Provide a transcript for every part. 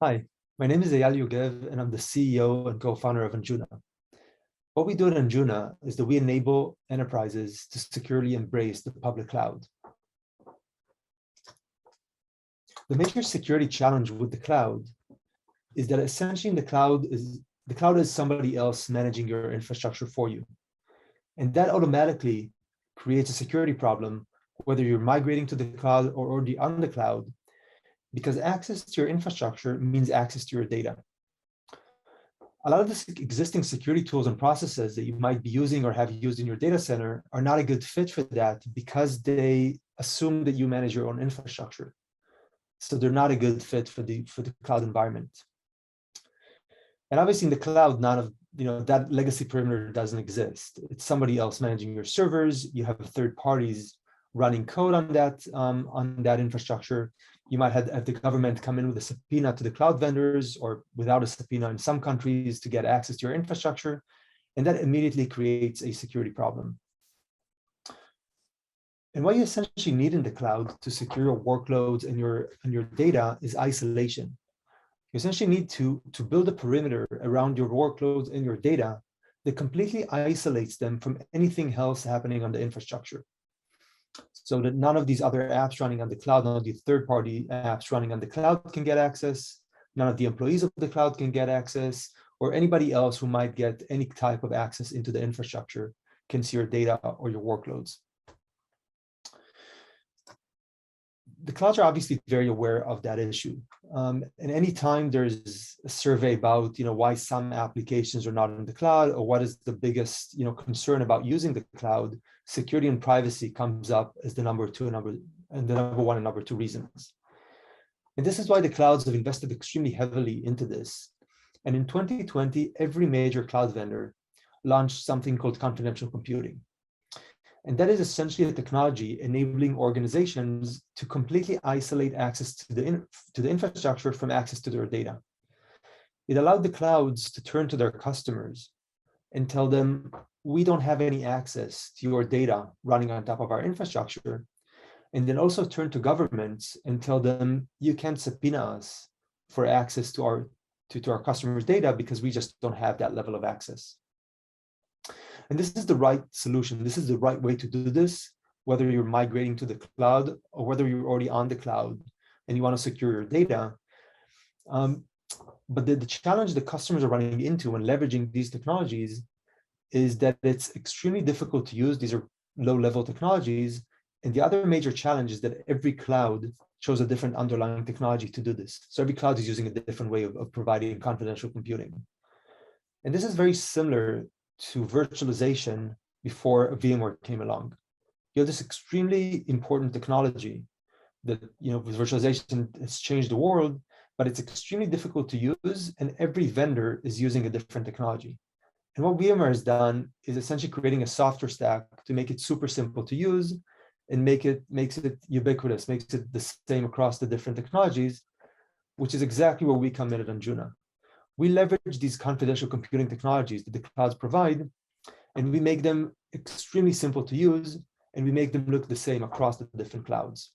Hi, my name is Eyal Yogev, and I'm the CEO and co-founder of Anjuna. What we do at Anjuna is that we enable enterprises to securely embrace the public cloud. The major security challenge with the cloud is that essentially the cloud is somebody else managing your infrastructure for you. And that automatically creates a security problem, whether you're migrating to the cloud or already on the cloud, because access to your infrastructure means access to your data. A lot of the existing security tools and processes that you might be using or have used in your data center are not a good fit for that because they assume that you manage your own infrastructure. So they're not a good fit for the cloud environment. And obviously in the cloud, none of that legacy perimeter doesn't exist. It's somebody else managing your servers. You have third parties running code on that infrastructure. You might have the government come in with a subpoena to the cloud vendors or without a subpoena in some countries to get access to your infrastructure. And that immediately creates a security problem. And what you essentially need in the cloud to secure your workloads and your data is isolation. You essentially need to build a perimeter around your workloads and your data that completely isolates them from anything else happening on the infrastructure, so that none of these other apps running on the cloud, none of the third-party apps running on the cloud can get access, none of the employees of the cloud can get access, or anybody else who might get any type of access into the infrastructure can see your data or your workloads. The clouds are obviously very aware of that issue. And anytime there's a survey about why some applications are not in the cloud or what is the biggest concern about using the cloud, security and privacy comes up as the number one and number two reasons. And this is why the clouds have invested extremely heavily into this. And in 2020, every major cloud vendor launched something called confidential computing. And that is essentially a technology enabling organizations to completely isolate access to the infrastructure from access to their data. It allowed the clouds to turn to their customers and tell them, we don't have any access to your data running on top of our infrastructure. And then also turn to governments and tell them, you can't subpoena us for access to our customers' data because we just don't have that level of access. And this is the right solution. This is the right way to do this, whether you're migrating to the cloud or whether you're already on the cloud and you want to secure your data. But the challenge that customers are running into when leveraging these technologies is that it's extremely difficult to use. These are low-level technologies. And the other major challenge is that every cloud shows a different underlying technology to do this. So every cloud is using a different way of providing confidential computing. And this is very similar to virtualization before VMware came along. You have this extremely important technology that, with virtualization has changed the world, but it's extremely difficult to use, and every vendor is using a different technology. And what VMware has done is essentially creating a software stack to make it super simple to use and makes it ubiquitous, makes it the same across the different technologies, which is exactly where we come in at Anjuna. We leverage these confidential computing technologies that the clouds provide, and we make them extremely simple to use, and we make them look the same across the different clouds.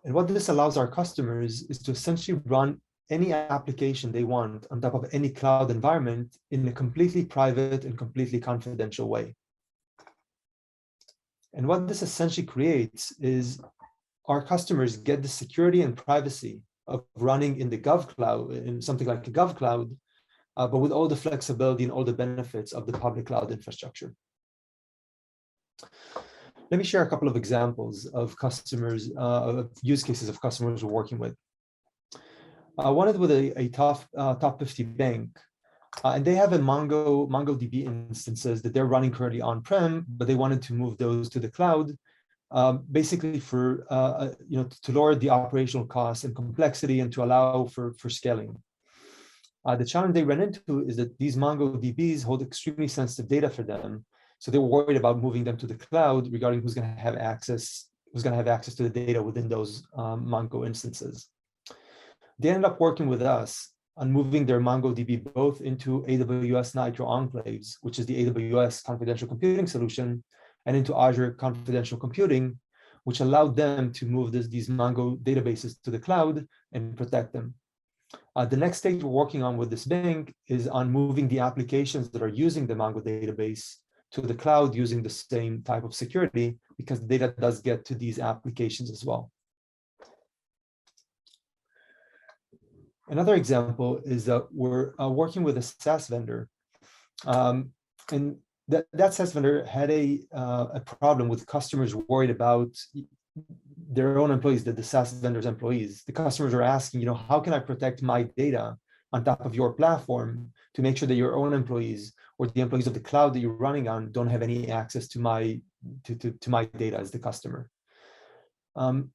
And what this allows our customers is to essentially run any application they want on top of any cloud environment in a completely private and completely confidential way. And what this essentially creates is our customers get the security and privacy of running in the Gov cloud, in something like a Gov cloud, but with all the flexibility and all the benefits of the public cloud infrastructure. Let me share a couple of examples of customers, of use cases of customers we're working with. One is with a top 50 bank, and they have a MongoDB instances that they're running currently on-prem, but they wanted to move those to the cloud, basically for to lower the operational costs and complexity and to allow for scaling. The challenge they ran into is that these MongoDBs hold extremely sensitive data for them, so they were worried about moving them to the cloud regarding who's going to have access to the data within those Mongo instances. They ended up working with us on moving their MongoDB both into AWS Nitro Enclaves, which is the AWS confidential computing solution, and into Azure confidential computing, which allowed them to move these Mongo databases to the cloud and protect them. The next stage we're working on with this bank is on moving the applications that are using the Mongo database to the cloud using the same type of security, because the data does get to these applications as well. Another example is that we're working with a SaaS vendor, and that SaaS vendor had a problem with customers worried about their own employees, the SaaS vendor's employees. The customers are asking, how can I protect my data on top of your platform to make sure that your own employees or the employees of the cloud that you're running on don't have any access to my data as the customer. And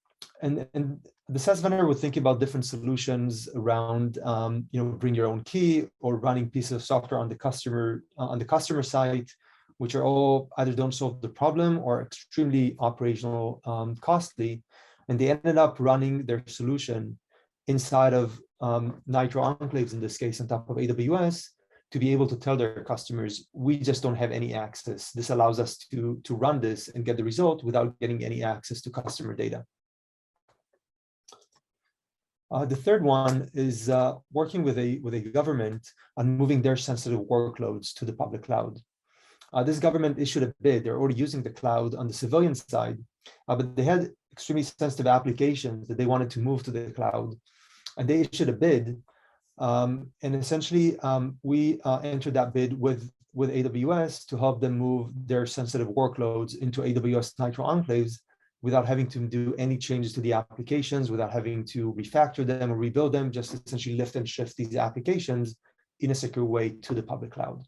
the SaaS vendor would think about different solutions around, bring your own key or running pieces of software on the customer side, which are all either don't solve the problem or extremely operational costly. And they ended up running their solution inside of Nitro Enclaves, in this case, on top of AWS, to be able to tell their customers, we just don't have any access. This allows us to run this and get the result without getting any access to customer data. The third one is working with a government on moving their sensitive workloads to the public cloud. This government issued a bid. They're already using the cloud on the civilian side, but they had extremely sensitive applications that they wanted to move to the cloud. And they issued a bid. And essentially, we entered that bid with AWS to help them move their sensitive workloads into AWS Nitro Enclaves without having to do any changes to the applications, without having to refactor them or rebuild them, just essentially lift and shift these applications in a secure way to the public cloud.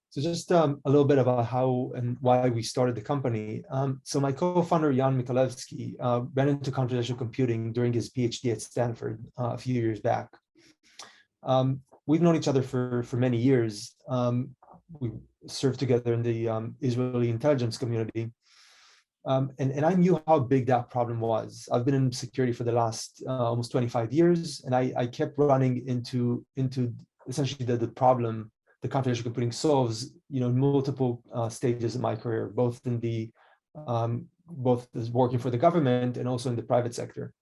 So just a little bit about how and why we started the company. So my co-founder, Jan Mikalevsky, ran into computational computing during his PhD at Stanford a few years back. We've known each other for many years. We served together in the Israeli intelligence community. And I knew how big that problem was. I've been in security for the last almost 25 years, and I kept running into essentially the problem the computational computing solves, in multiple stages of my career, both as working for the government and also in the private sector.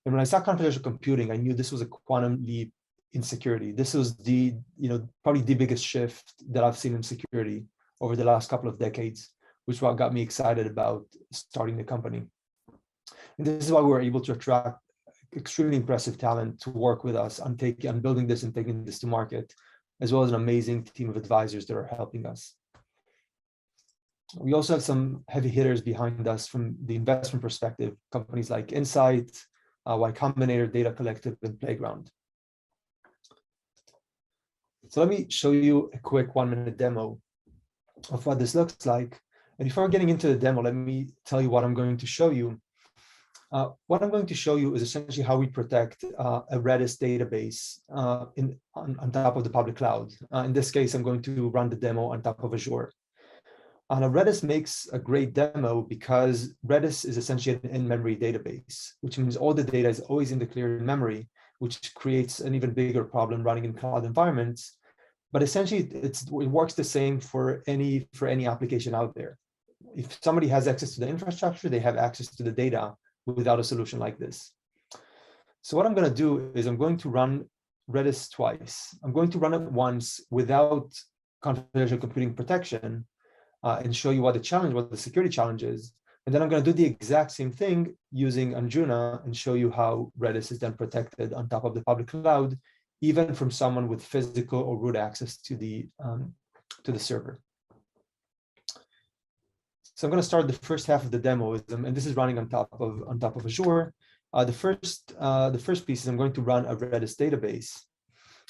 And when I saw computational computing, I knew this was a quantum leap in security. This was probably the biggest shift that I've seen in security over the last couple of decades, which is what got me excited about starting the company. And this is why we were able to attract extremely impressive talent to work with us on building this and taking this to market, as well as an amazing team of advisors that are helping us. We also have some heavy hitters behind us from the investment perspective, companies like Insight, Y Combinator, Data Collective, and Playground. So let me show you a quick 1-minute demo of what this looks like. And before getting into the demo, let me tell you what I'm going to show you. What I'm going to show you is essentially how we protect a Redis database on top of the public cloud. In this case, I'm going to run the demo on top of Azure. Now, Redis makes a great demo because Redis is essentially an in-memory database, which means all the data is always in the clear memory, which creates an even bigger problem running in cloud environments. But essentially, it works the same for any application out there. If somebody has access to the infrastructure, they have access to the data without a solution like this. So what I'm going to do is I'm going to run Redis twice. I'm going to run it once without confidential computing protection and show you what the security challenge is. And then I'm going to do the exact same thing using Anjuna and show you how Redis is then protected on top of the public cloud, even from someone with physical or root access to the server. So I'm going to start the first half of the demo, and this is running on top of Azure. The first piece is I'm going to run a Redis database,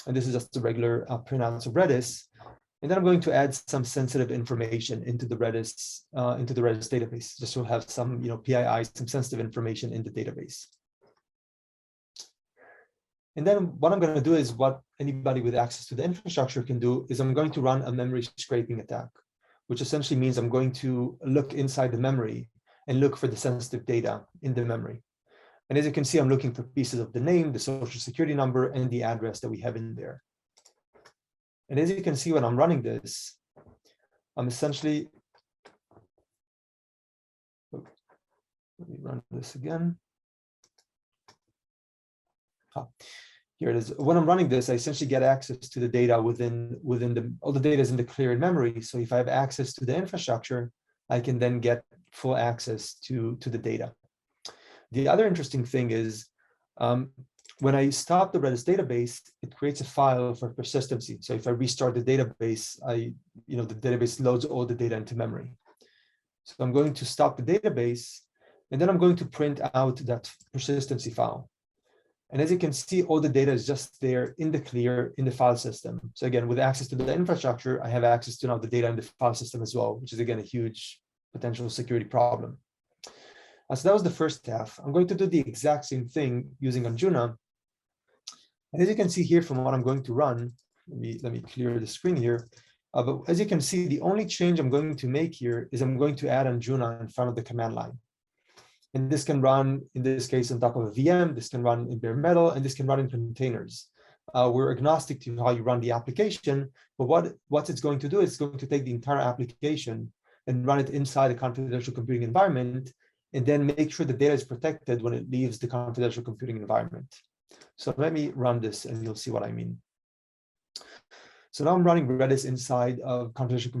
and this is just the regular printouts of Redis. And then I'm going to add some sensitive information into the Redis database, just to have some PII, some sensitive information in the database. And then what I'm going to do is what anybody with access to the infrastructure can do is I'm going to run a memory scraping attack, which essentially means I'm going to look inside the memory and look for the sensitive data in the memory. And as you can see, I'm looking for pieces of the name, the social security number, and the address that we have in there. And as you can see, when I'm running this, essentially, let me run this again. Here it is. When I'm running this, I essentially get access to the data within all the data is in the cleared memory. So if I have access to the infrastructure, I can then get full access to the data. The other interesting thing is when I stop the Redis database, it creates a file for persistency. So if I restart the database, the database loads all the data into memory. So I'm going to stop the database, and then I'm going to print out that persistency file. And as you can see, all the data is just there in the clear in the file system. So again, with access to the infrastructure, I have access to now the data in the file system as well, which is again a huge potential security problem. So that was the first half. I'm going to do the exact same thing using Anjuna. And as you can see here from what I'm going to run, let me clear the screen here. But as you can see, the only change I'm going to make here is I'm going to add Anjuna in front of the command line. And this can run, in this case, on top of a VM, this can run in bare metal, and this can run in containers. We're agnostic to how you run the application, but what it's going to do is it's going to take the entire application and run it inside a confidential computing environment, and then make sure the data is protected when it leaves the confidential computing environment. So let me run this, and you'll see what I mean. So now I'm running Redis inside of confidential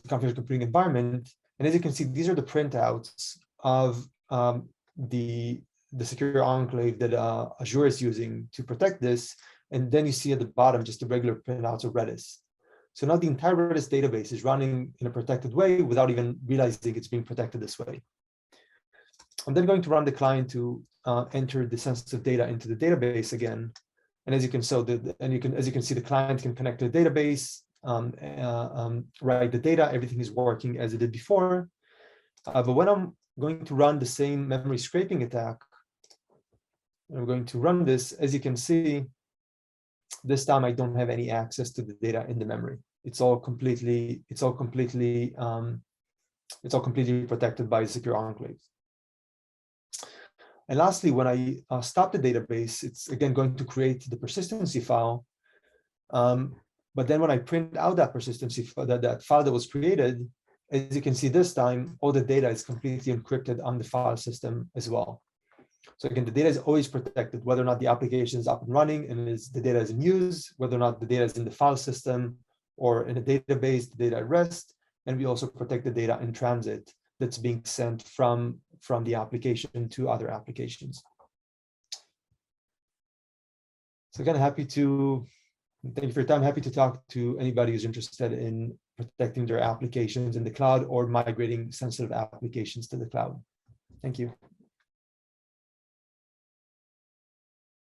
computing environment, and as you can see, these are the printouts of the secure enclave that Azure is using to protect this. And then you see at the bottom just the regular printouts of Redis. So now the entire Redis database is running in a protected way without even realizing it's being protected this way. I'm then going to run the client to enter the sensitive data into the database again. And as you can see, the client can connect to the database, write the data, everything is working as it did before. But when I'm going to run the same memory scraping attack, I'm going to run this, as you can see, this time I don't have any access to the data in the memory. It's all completely protected by secure enclaves. And lastly, when I stop the database, it's again going to create the persistency file. But then when I print out that persistency that file that was created, as you can see this time, all the data is completely encrypted on the file system as well. So again, the data is always protected, whether or not the application is up and running and the data is in use, whether or not the data is in the file system or in a database, the data at rest. And we also protect the data in transit that's being sent from the application to other applications. So again, thank you for your time. Happy to talk to anybody who's interested in protecting their applications in the cloud or migrating sensitive applications to the cloud. Thank you.